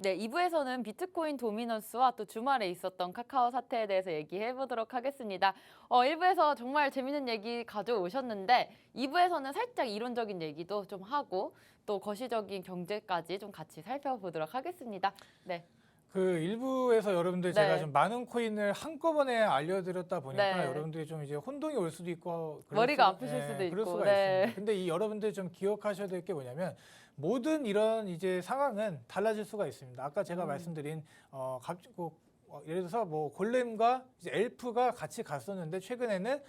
네, 2부에서는 비트코인 도미넌스와 또 주말에 있었던 카카오 사태에 대해서 얘기해 보도록 하겠습니다. 1부에서 정말 재밌는 얘기 가져오셨는데 2부에서는 살짝 이론적인 얘기도 좀 하고 또 거시적인 경제까지 좀 같이 살펴보도록 하겠습니다. 네. 그 일부에서 여러분들 제가 네. 좀 많은 코인을 한꺼번에 알려드렸다 보니까 네. 여러분들이 좀 이제 혼동이 올 수도 있고 머리가 아프실 수도 그럴 있고. 수가 네. 있습니다. 근데 이 여러분들 좀 기억하셔야 될 게 뭐냐면 모든 이런 이제 상황은 달라질 수가 있습니다. 아까 제가 말씀드린 예를 들어서 뭐 골렘과 이제 엘프가 같이 갔었는데 최근에는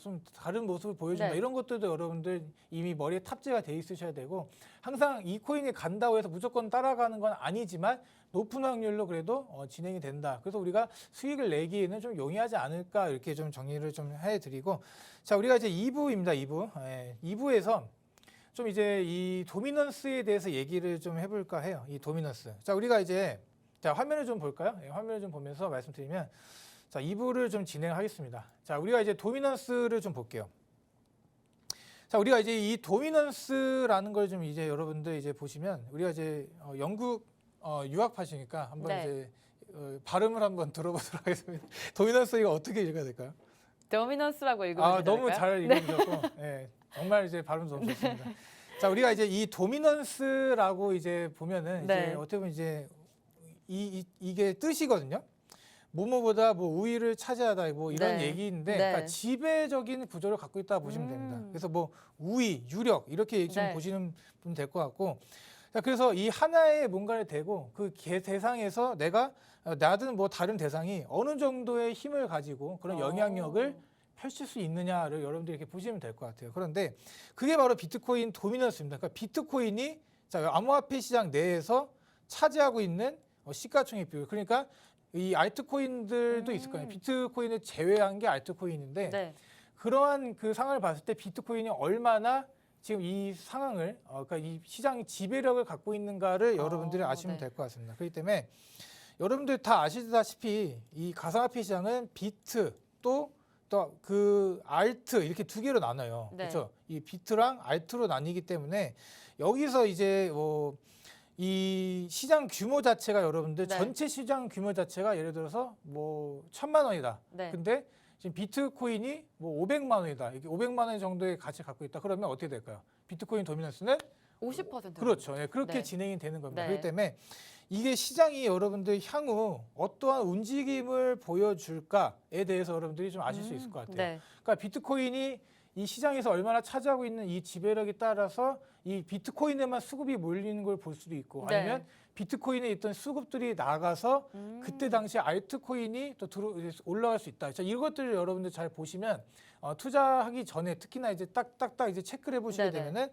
좀 다른 모습을 보여준다. 네. 이런 것들도 여러분들 이미 머리에 탑재가 돼 있으셔야 되고 항상 이 코인이 간다고 해서 무조건 따라가는 건 아니지만 높은 확률로 그래도 진행이 된다. 그래서 우리가 수익을 내기에는 좀 용이하지 않을까 이렇게 좀 정리를 좀 해드리고 자 우리가 이제 2부입니다. 2부. 2부에서 좀 이제 이 도미넌스에 대해서 얘기를 좀 해볼까 해요. 이 도미넌스. 자 우리가 이제 자 화면을 좀 볼까요? 화면을 좀 보면서 말씀드리면 자 2부를 좀 진행하겠습니다. 자 우리가 이제 도미넌스를 좀 볼게요. 자 우리가 이제 이 도미넌스라는 걸 좀 이제 여러분들 이제 보시면 우리가 이제 영국 유학파시니까 한번 네. 이제 발음을 한번 들어보도록 하겠습니다. 도미넌스 이거 어떻게 읽어야 될까요? 도미넌스라고 읽으면 너무 될까요? 잘 읽으셨고 네, 정말 이제 발음 너무 좋습니다. 자 우리가 이제 이 도미넌스라고 이제 보면은 네. 이제 어떻게 보면 이제 이게 뜻이거든요. 뭐뭐보다 뭐 우위를 차지하다 뭐 이런 네. 얘기인데 네. 그러니까 지배적인 구조를 갖고 있다 보시면 됩니다. 그래서 뭐 우위, 유력 이렇게 좀 네. 보시는 분 될 것 같고 자, 그래서 이 하나의 뭔가를 대고 그 대상에서 내가 나든 뭐 다른 대상이 어느 정도의 힘을 가지고 그런 영향력을 펼칠 수 있느냐를 여러분들이 이렇게 보시면 될 것 같아요. 그런데 그게 바로 비트코인 도미넌스입니다. 그러니까 비트코인이 자, 암호화폐 시장 내에서 차지하고 있는 시가총액 비율. 그러니까 이 알트코인들도 있을 거예요. 비트코인을 제외한 게 알트코인인데 네. 그러한 그 상황을 봤을 때 비트코인이 얼마나 지금 이 상황을 그러니까 이 시장의 지배력을 갖고 있는가를 여러분들이 아시면 네. 될 것 같습니다. 그렇기 때문에 여러분들 다 아시다시피 이 가상화폐 시장은 비트 또 그 알트 이렇게 두 개로 나눠요. 네. 그렇죠? 이 비트랑 알트로 나뉘기 때문에 여기서 이제 이 시장 규모 자체가 여러분들 네. 전체 시장 규모 자체가 예를 들어서 뭐 1,000만 원이다. 네. 근데 지금 비트코인이 뭐 500만 원이다. 이게 500만 원 정도의 가치를 갖고 있다. 그러면 어떻게 될까요? 비트코인 도미넌스는 50%. 그렇죠. 예, 그렇게 네. 진행이 되는 겁니다. 네. 그렇기 때문에 이게 시장이 여러분들 향후 어떠한 움직임을 보여줄까에 대해서 여러분들이 좀 아실 수 있을 것 같아요. 네. 그러니까 비트코인이 이 시장에서 얼마나 차지하고 있는 이 지배력에 따라서 이 비트코인에만 수급이 몰리는 걸 볼 수도 있고 네. 아니면 비트코인에 있던 수급들이 나가서 그때 당시 알트코인이 또 올라갈 수 있다. 자, 이것들을 여러분들 잘 보시면 투자하기 전에 특히나 이제 딱딱딱 이제 체크를 해보시게 네네. 되면은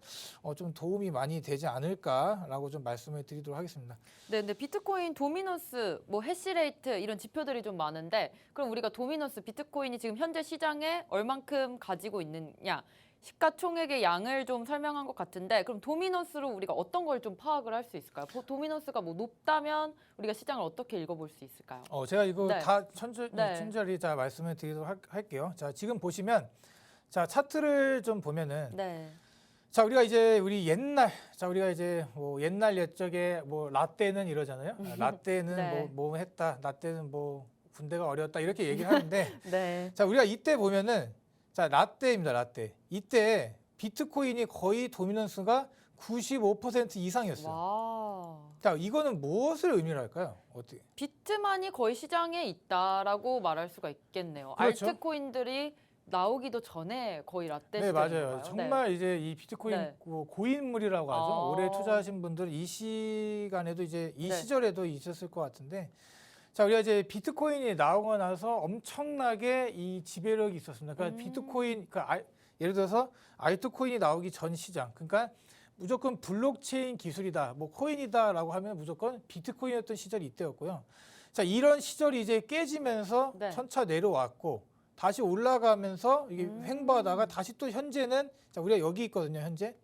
좀 도움이 많이 되지 않을까라고 좀 말씀을 드리도록 하겠습니다. 네, 근데 비트코인 도미넌스, 뭐 해시레이트 이런 지표들이 좀 많은데 그럼 우리가 도미넌스 비트코인이 지금 현재 시장에 얼만큼 가지고 있느냐 시가총액의 양을 좀 설명한 것 같은데 그럼 도미넌스로 우리가 어떤 걸 좀 파악을 할 수 있을까요? 도미넌스가 뭐 높다면 우리가 시장을 어떻게 읽어볼 수 있을까요? 제가 이거 네. 다 네. 천천히 자 말씀을 드리도록 할게요. 자, 지금 보시면 자 차트를 좀 보면은 네. 자 우리가 이제 우리가 이제 뭐 옛날 옛적에 뭐 라떼는 이러잖아요. 라떼는 네. 뭐 했다. 라떼는 뭐 군대가 어려웠다 이렇게 얘기를 하는데 네. 자 우리가 이때 보면은 자 라떼입니다. 라떼. 이때 비트코인이 거의 도미넌스가 95% 이상이었어요. 와. 자 이거는 무엇을 의미를 할까요? 어떻게? 비트만이 거의 시장에 있다라고 말할 수가 있겠네요. 그렇죠. 알트코인들이 나오기도 전에 거의 라떼 네, 시대인가요? 맞아요. 정말 이제 이 비트코인 네. 고인물이라고 하죠. 아. 오래 투자하신 분들 이 시간에도 이제 이 네. 시절에도 있었을 것 같은데 자, 우리가 이제 비트코인이 나오고 나서 엄청나게 이 지배력이 있었습니다. 그러니까 비트코인, 예를 들어서 알트코인이 나오기 전 시장, 그러니까 무조건 블록체인 기술이다, 뭐 코인이다라고 하면 무조건 비트코인이었던 시절이 이때였고요. 자, 이런 시절이 이제 깨지면서 네. 천차 내려왔고 다시 올라가면서 이게 횡보하다가 다시 또 현재는 자, 우리가 여기 있거든요, 현재.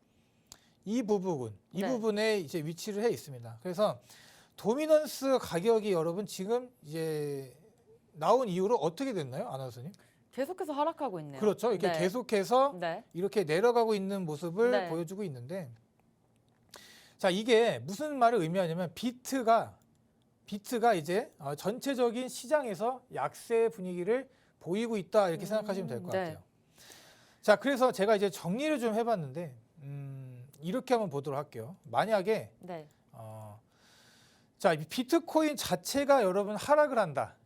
이 부분, 이 네. 부분에 이제 위치를 해 있습니다. 그래서 도미넌스 가격이 여러분 지금 이제 나온 이후로 어떻게 됐나요, 아나운서님? 계속해서 하락하고 있네요. 그렇죠. 이렇게 네. 계속해서 네. 이렇게 내려가고 있는 모습을 네. 보여주고 있는데, 자 이게 무슨 말을 의미하냐면 비트가 비트가 이제 전체적인 시장에서 약세 분위기를 보이고 있다 이렇게 생각하시면 될 것 네. 같아요. 자, 그래서 제가 이제 정리를 좀 해봤는데 이렇게 한번 보도록 할게요. 만약에 네. 자, 비트코인 자체가 여러분 하락을 한다.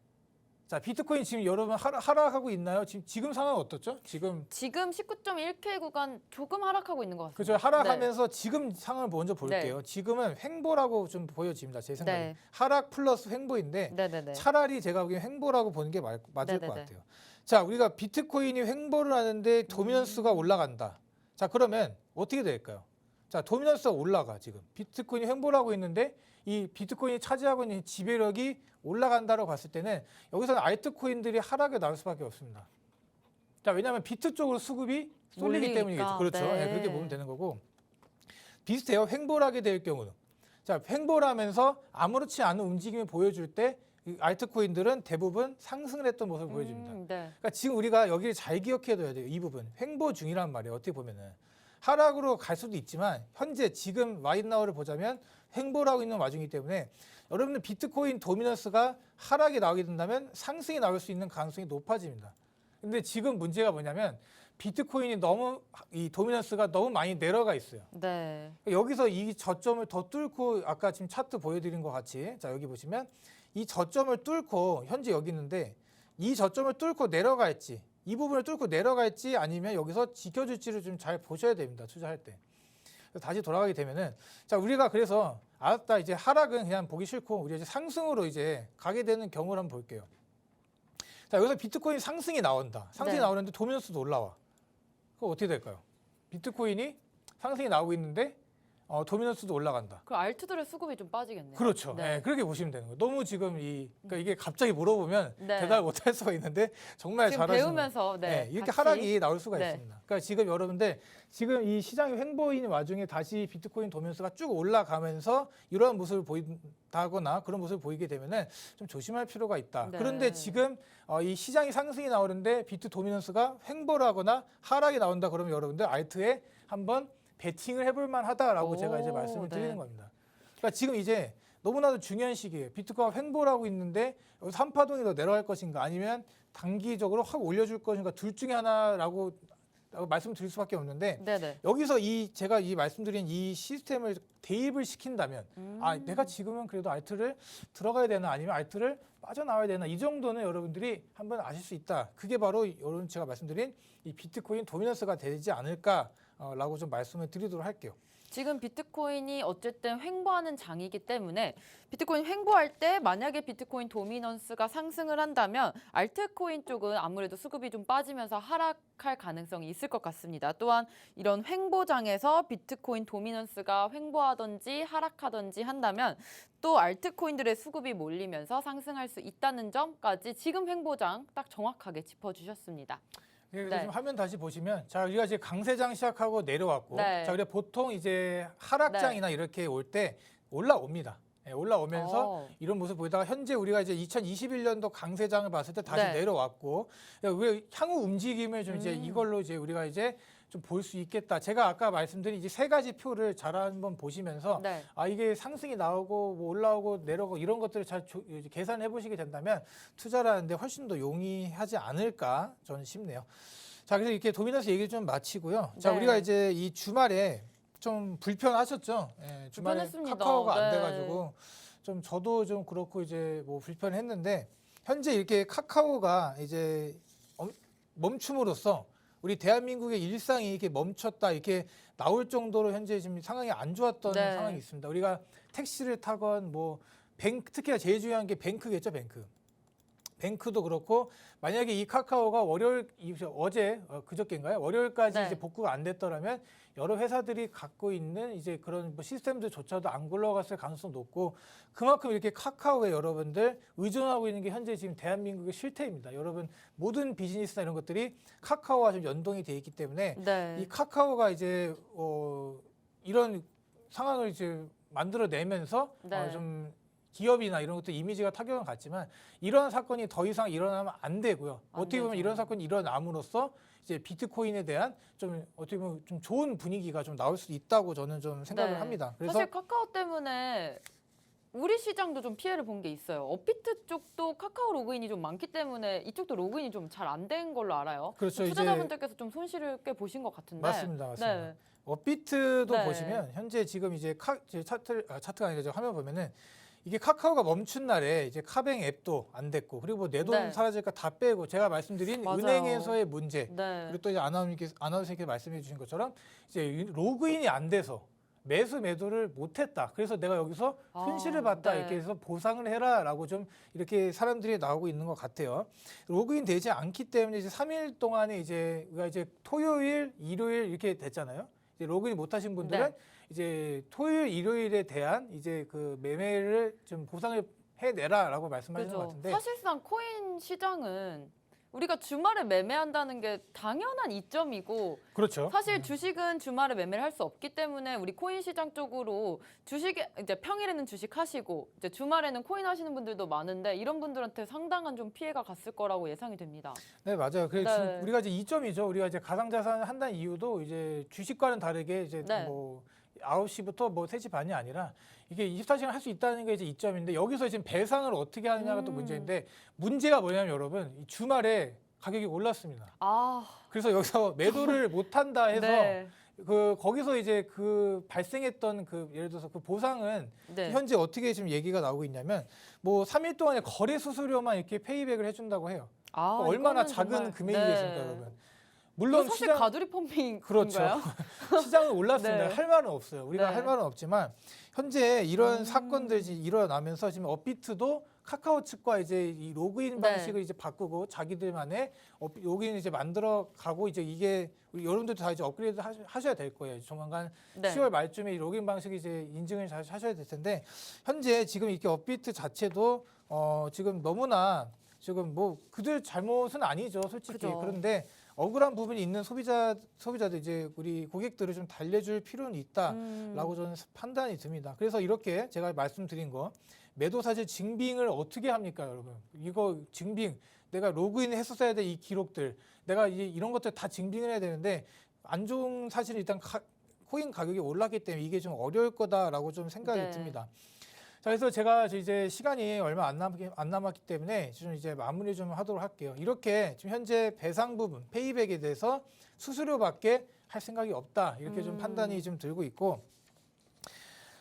자, 비트코인 지금 여러분 하락하고 있나요? 지금 상황은 어떻죠? 지금 19.1K 구간 조금 하락하고 있는 것 같습니다. 그죠? 하락하면서 지금 상황을 먼저 볼게요. 네. 지금은 횡보라고 좀 보여집니다. 제 생각에 네. 하락 플러스 횡보인데 네네네. 차라리 제가 보기엔 횡보라고 보는 게 맞을 네네네. 것 같아요. 자, 우리가 비트코인이 횡보를 하는데 도미넌스가 올라간다. 자, 그러면 어떻게 될까요? 자, 도미넌스가 올라가 지금. 비트코인이 횡보를 하고 있는데 이 비트코인이 차지하고 있는 지배력이 올라간다고 봤을 때는 여기서는 알트코인들이 하락에 나올 수밖에 없습니다. 자, 왜냐하면 비트 쪽으로 수급이 쏠리기 몰리니까. 때문이겠죠. 그렇죠. 네. 네, 그렇게 보면 되는 거고 비슷해요. 횡보를 하게 될 경우는. 자, 횡보를 하면서 아무렇지 않은 움직임을 보여줄 때 이 알트코인들은 대부분 상승을 했던 모습을 보여줍니다. 네. 그러니까 지금 우리가 여기를 잘 기억해둬야 돼요. 이 부분. 횡보 중이란 말이에요. 어떻게 보면은. 하락으로 갈 수도 있지만 현재 지금 와인나우를 보자면 횡보를 하고 있는 와중이기 때문에 여러분들 비트코인 도미넌스가 하락이 나오게 된다면 상승이 나올 수 있는 가능성이 높아집니다. 근데 지금 문제가 뭐냐면 비트코인이 너무 이 도미넌스가 너무 많이 내려가 있어요. 네. 여기서 이 저점을 더 뚫고 아까 지금 차트 보여드린 것 같이 자 여기 보시면 이 저점을 뚫고 현재 여기 있는데 이 저점을 뚫고 내려갈지 이 부분을 뚫고 내려갈지 아니면 여기서 지켜줄지를 좀 잘 보셔야 됩니다. 투자할 때. 다시 돌아가게 되면은 자 우리가 그래서 알았다 이제 하락은 그냥 보기 싫고 우리 이제 상승으로 이제 가게 되는 경우를 한번 볼게요. 자 여기서 비트코인 상승이 나온다. 상승이 네. 나오는데 도미넌스도 올라와. 그거 어떻게 될까요? 비트코인이 상승이 나오고 있는데 도미넌스도 올라간다. 그 알트들의 수급이 좀 빠지겠네요. 그렇죠. 네. 네, 그렇게 보시면 되는 거예요. 너무 지금 그러니까 이게 갑자기 물어보면 네. 대답을 못할 수가 있는데 정말 지금 잘하시는 배우면서 네, 네, 이렇게 같이. 하락이 나올 수가 네. 있습니다. 그러니까 지금 여러분들 지금 이 시장이 횡보인 와중에 다시 비트코인 도미넌스가 쭉 올라가면서 이러한 모습을 보인다거나 그런 모습을 보이게 되면은 좀 조심할 필요가 있다. 네. 그런데 지금 이 시장이 상승이 나오는데 비트 도미넌스가 횡보를 하거나 하락이 나온다 그러면 여러분들 알트에 한번 베팅을 해볼 만하다라고 제가 이제 말씀을 네. 드리는 겁니다. 그러니까 지금 이제 너무나도 중요한 시기예요. 비트코인가 횡보를 하고 있는데 여기서 한파동이 더 내려갈 것인가 아니면 단기적으로 확 올려줄 것인가 둘 중에 하나라고 말씀을 드릴 수밖에 없는데 네네. 여기서 제가 이 말씀드린 이 시스템을 대입을 시킨다면 내가 지금은 그래도 알트를 들어가야 되나 아니면 알트를 빠져나와야 되나 이 정도는 여러분들이 한번 아실 수 있다. 그게 바로 여러분 제가 말씀드린 이 비트코인 도미넌스가 되지 않을까라고 좀 말씀을 드리도록 할게요. 지금 비트코인이 어쨌든 횡보하는 장이기 때문에 비트코인 횡보할 때 만약에 비트코인 도미넌스가 상승을 한다면 알트코인 쪽은 아무래도 수급이 좀 빠지면서 하락할 가능성이 있을 것 같습니다. 또한 이런 횡보장에서 비트코인 도미넌스가 횡보하든지 하락하든지 한다면 또 알트코인들의 수급이 몰리면서 상승할 수 있다는 점까지 지금 횡보장 딱 정확하게 짚어주셨습니다. 그래서 네. 지금 화면 다시 보시면 자 우리가 이제 강세장 시작하고 내려왔고 네. 자 우리가 보통 이제 하락장이나 이렇게 올 때 올라옵니다. 예, 올라오면서 이런 모습 보이다가 현재 우리가 이제 2021년도 강세장을 봤을 때 다시 네. 내려왔고 우리 향후 움직임을 좀 이제 이걸로 이제 우리가 이제 좀 볼 수 있겠다. 제가 아까 말씀드린 이제 세 가지 표를 잘 한번 보시면서 네. 이게 상승이 나오고 뭐 올라오고 내려오고 이런 것들을 잘 계산해 보시게 된다면 투자를 하는데 훨씬 더 용이하지 않을까 저는 싶네요. 자, 그래서 이렇게 도미넌스 얘기 좀 마치고요. 자, 네. 우리가 이제 이 주말에 좀 불편하셨죠? 예, 주말에 불편했습니다. 카카오가 안 네. 돼가지고 좀 저도 좀 그렇고 이제 뭐 불편했는데 현재 이렇게 카카오가 이제 멈춤으로써 우리 대한민국의 일상이 이렇게 멈췄다 이렇게 나올 정도로 현재 지금 상황이 안 좋았던 네. 상황이 있습니다. 우리가 택시를 타건 뭐 특히나 제일 중요한 게 뱅크겠죠, 뱅크. 뱅크도 그렇고 만약에 이 카카오가 어제 그저께인가요? 월요일까지 네. 이제 복구가 안 됐더라면 여러 회사들이 갖고 있는 이제 그런 뭐 시스템들조차도 안 굴러갔을 가능성 높고 그만큼 이렇게 카카오에 여러분들 의존하고 있는 게 현재 지금 대한민국의 실태입니다. 여러분 모든 비즈니스나 이런 것들이 카카오와 좀 연동이 돼 있기 때문에 네. 이 카카오가 이제 이런 상황을 이제 만들어내면서 네. 좀 기업이나 이런 것도 이미지가 타격은 갔지만 이런 사건이 더 이상 일어나면 안 되고요. 안 어떻게 보면 되죠. 이런 사건이 일어남으로써 이제 비트코인에 대한 좀 어떻게 보면 좀 좋은 분위기가 좀 나올 수 있다고 저는 좀 생각을 네. 합니다. 그래서 사실 카카오 때문에 우리 시장도 좀 피해를 본 게 있어요. 업비트 쪽도 카카오 로그인이 좀 많기 때문에 이쪽도 로그인이 좀 잘 안 된 걸로 알아요. 그렇죠. 투자자분들께서 좀 손실을 꽤 보신 것 같은데. 맞습니다. 맞습니다. 네. 업비트도 네. 보시면 현재 지금 이제 차트가 아니라 화면 보면은 이게 카카오가 멈춘 날에 이제 카뱅 앱도 안 됐고 그리고 뭐 내 돈 네. 사라질까 다 빼고 제가 말씀드린 맞아요. 은행에서의 문제 네. 그리고 또 이제 아나운서께서 말씀해 주신 것처럼 이제 로그인이 안 돼서 매도를 못했다. 그래서 내가 여기서 손실을 봤다. 네. 이렇게 해서 보상을 해라라고 좀 이렇게 사람들이 나오고 있는 것 같아요. 로그인 되지 않기 때문에 이제 3일 동안에 이제 우리가 이제 토요일, 일요일 이렇게 됐잖아요. 이제 로그인 못하신 분들은 네. 이제 토요일, 일요일에 대한 이제 그 매매를 좀 보상을 해내라라고 말씀하시는 것 그죠. 같은데. 사실상 코인 시장은 우리가 주말에 매매한다는 게 당연한 이점이고 그렇죠. 사실 주식은 주말에 매매를 할 수 없기 때문에 우리 코인 시장 쪽으로 주식에 이제 평일에는 주식 하시고 이제 주말에는 코인 하시는 분들도 많은데 이런 분들한테 상당한 좀 피해가 갔을 거라고 예상이 됩니다. 네, 맞아요. 그래서 네. 지금 우리가 이제 이점이죠. 우리가 이제 가상자산을 한다는 이유도 이제 주식과는 다르게 이제 네. 뭐 9시부터 뭐 3시 반이 아니라 이게 24시간 할 수 있다는 게 이제 이점인데 여기서 지금 배상을 어떻게 하느냐가 또 문제인데 문제가 뭐냐면 여러분 이 주말에 가격이 올랐습니다. 그래서 여기서 매도를 못 한다 해서 네. 그 거기서 이제 그 발생했던 그 예를 들어서 그 보상은 네. 현재 어떻게 지금 얘기가 나오고 있냐면 뭐 3일 동안에 거래 수수료만 이렇게 페이백을 해준다고 해요. 얼마나 이거는 작은 정말- 금액이겠습니까, 네. 여러분? 물론 물론 사실 시장 가두리 펌핑인가요? 그렇죠. 시장은 올랐습니다. 네. 할 말은 없어요. 우리가 네. 할 말은 없지만 현재 이런 사건들이 일어나면서 지금 업비트도 카카오 측과 이제 이 로그인 네. 방식을 이제 바꾸고 자기들만의 로그인 이제 만들어 가고 이제 이게 우리 여러분들도 다 이제 업그레이드 하셔야 될 거예요. 조만간 네. 10월 말쯤에 이 로그인 방식이 이제 인증을 잘 하셔야 될 텐데 현재 지금 이렇게 업비트 자체도 지금 너무나 지금 뭐 그들 잘못은 아니죠, 솔직히. 그죠. 그런데 억울한 부분이 있는 소비자들 이제 우리 고객들을 좀 달래줄 필요는 있다라고 저는 판단이 듭니다. 그래서 이렇게 제가 말씀드린 거 매도 사실 증빙을 어떻게 합니까, 여러분? 이거 증빙 내가 로그인 했었어야 돼 이 기록들 내가 이런 것들 다 증빙을 해야 되는데 안 좋은 사실은 일단 코인 가격이 올랐기 때문에 이게 좀 어려울 거다라고 좀 생각이 네. 듭니다. 자, 그래서 제가 이제 시간이 얼마 안 남았기 때문에 좀 이제 마무리 좀 하도록 할게요. 이렇게 지금 현재 배상 부분, 페이백에 대해서 수수료밖에 할 생각이 없다. 이렇게 좀 판단이 좀 들고 있고.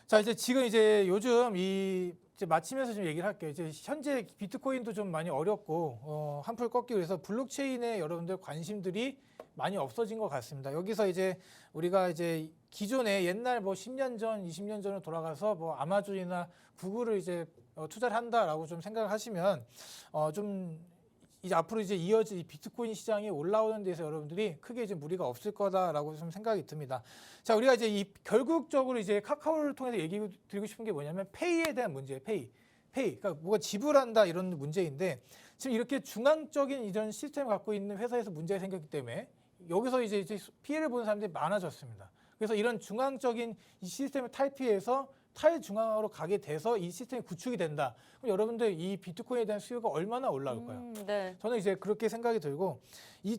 자, 이제 지금 이제 요즘 이제 마치면서 좀 얘기를 할게요. 이제 현재 비트코인도 좀 많이 어렵고 한풀 꺾이고 그래서 블록체인에 여러분들 관심들이 많이 없어진 것 같습니다. 여기서 이제 우리가 이제 기존에 옛날 뭐 10년 전, 20년 전으로 돌아가서 뭐 아마존이나 구글을 이제 투자를 한다라고 좀 생각을 하시면 좀 이제 앞으로 이제 이어질 이 비트코인 시장이 올라오는 데서 여러분들이 크게 이제 무리가 없을 거다라고 좀 생각이 듭니다. 자, 우리가 이제 결국적으로 이제 카카오를 통해서 얘기 드리고 싶은 게 뭐냐면 페이에 대한 문제예요. 페이. 그러니까 뭐가 지불한다 이런 문제인데 지금 이렇게 중앙적인 이런 시스템을 갖고 있는 회사에서 문제가 생겼기 때문에 여기서 이제 피해를 보는 사람들이 많아졌습니다. 그래서 이런 중앙적인 이 시스템을 탈피해서 탈중앙화로 가게 돼서 이 시스템이 구축이 된다. 그럼 여러분들 이 비트코인에 대한 수요가 얼마나 올라올까요? 네. 저는 이제 그렇게 생각이 들고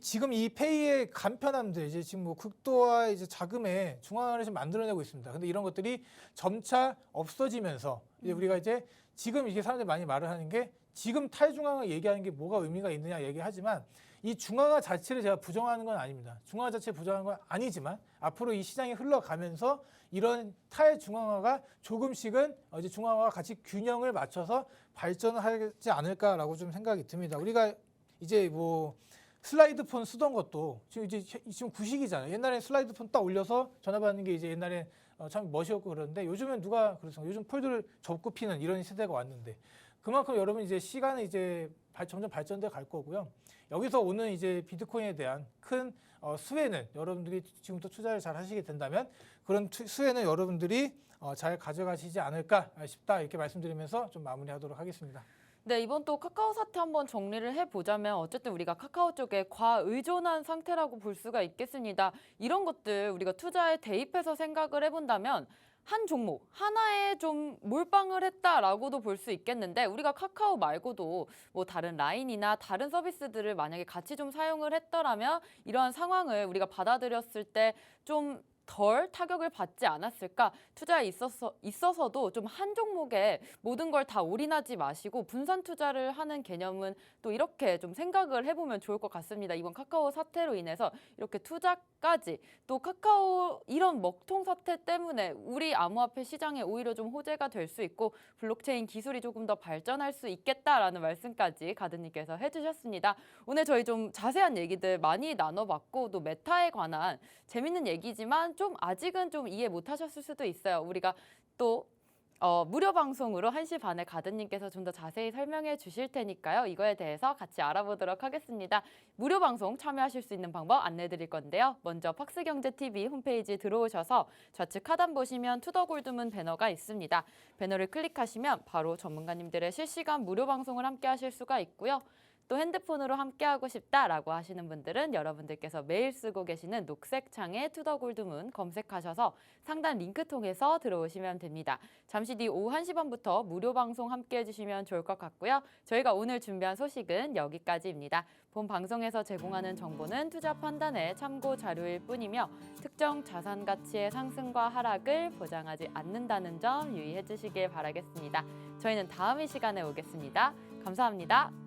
지금 이 페이의 간편함들 이제 지금 뭐 극도화 이제 자금의 중앙화를 지금 만들어내고 있습니다. 근데 이런 것들이 점차 없어지면서 이제 우리가 이제 지금 이게 사람들이 많이 말을 하는 게 지금 탈중앙화 얘기하는 게 뭐가 의미가 있느냐 얘기하지만 이 중앙화 자체를 제가 부정하는 건 아닙니다. 중앙화 자체를 부정하는 건 아니지만 앞으로 이 시장이 흘러가면서 이런 탈중앙화가 조금씩은 이제 중앙화와 같이 균형을 맞춰서 발전을 하지 않을까라고 좀 생각이 듭니다. 우리가 이제 뭐 슬라이드폰 쓰던 것도 지금 구식이잖아요. 옛날에 슬라이드폰 딱 올려서 전화 받는 게 이제 옛날에 참 멋이었고 그러는데 요즘은 누가 그렇습니까? 요즘 폴더를 접고 피는 이런 시대가 왔는데 그만큼 여러분 이제 시간은 이제 점점 발전돼 갈 거고요. 여기서 오는 이제 비트코인에 대한 큰 수혜는 여러분들이 지금부터 투자를 잘 하시게 된다면 그런 수혜는 여러분들이 잘 가져가시지 않을까 싶다 이렇게 말씀드리면서 좀 마무리하도록 하겠습니다. 네, 이번 또 카카오 사태 한번 정리를 해보자면 어쨌든 우리가 카카오 쪽에 과의존한 상태라고 볼 수가 있겠습니다. 이런 것들 우리가 투자에 대입해서 생각을 해본다면 한 종목 하나에 좀 몰빵을 했다라고도 볼 수 있겠는데 우리가 카카오 말고도 뭐 다른 라인이나 다른 서비스들을 만약에 같이 좀 사용을 했더라면 이러한 상황을 우리가 받아들였을 때 좀 덜 타격을 받지 않았을까? 투자에 있어서도 좀 한 종목에 모든 걸 다 올인하지 마시고 분산 투자를 하는 개념은 또 이렇게 좀 생각을 해보면 좋을 것 같습니다. 이번 카카오 사태로 인해서 이렇게 투자까지 또 카카오 이런 먹통 사태 때문에 우리 암호화폐 시장에 오히려 좀 호재가 될 수 있고 블록체인 기술이 조금 더 발전할 수 있겠다라는 말씀까지 가드님께서 해주셨습니다. 오늘 저희 좀 자세한 얘기들 많이 나눠봤고 또 메타에 관한 재밌는 얘기지만 좀 아직은 좀 이해 못하셨을 수도 있어요. 우리가 또 무료 방송으로 1시 반에 가드님께서 좀 더 자세히 설명해 주실 테니까요. 이거에 대해서 같이 알아보도록 하겠습니다. 무료 방송 참여하실 수 있는 방법 안내 드릴 건데요. 먼저 팍스경제TV 홈페이지 들어오셔서 좌측 하단 보시면 투더골드문 배너가 있습니다. 배너를 클릭하시면 바로 전문가님들의 실시간 무료 방송을 함께 하실 수가 있고요. 또 핸드폰으로 함께하고 싶다라고 하시는 분들은 여러분들께서 매일 쓰고 계시는 녹색 창에 투더골드문 검색하셔서 상단 링크 통해서 들어오시면 됩니다. 잠시 뒤 오후 1시 반부터 무료 방송 함께해 주시면 좋을 것 같고요. 저희가 오늘 준비한 소식은 여기까지입니다. 본 방송에서 제공하는 정보는 투자 판단의 참고 자료일 뿐이며 특정 자산 가치의 상승과 하락을 보장하지 않는다는 점 유의해 주시길 바라겠습니다. 저희는 다음 이 시간에 오겠습니다. 감사합니다.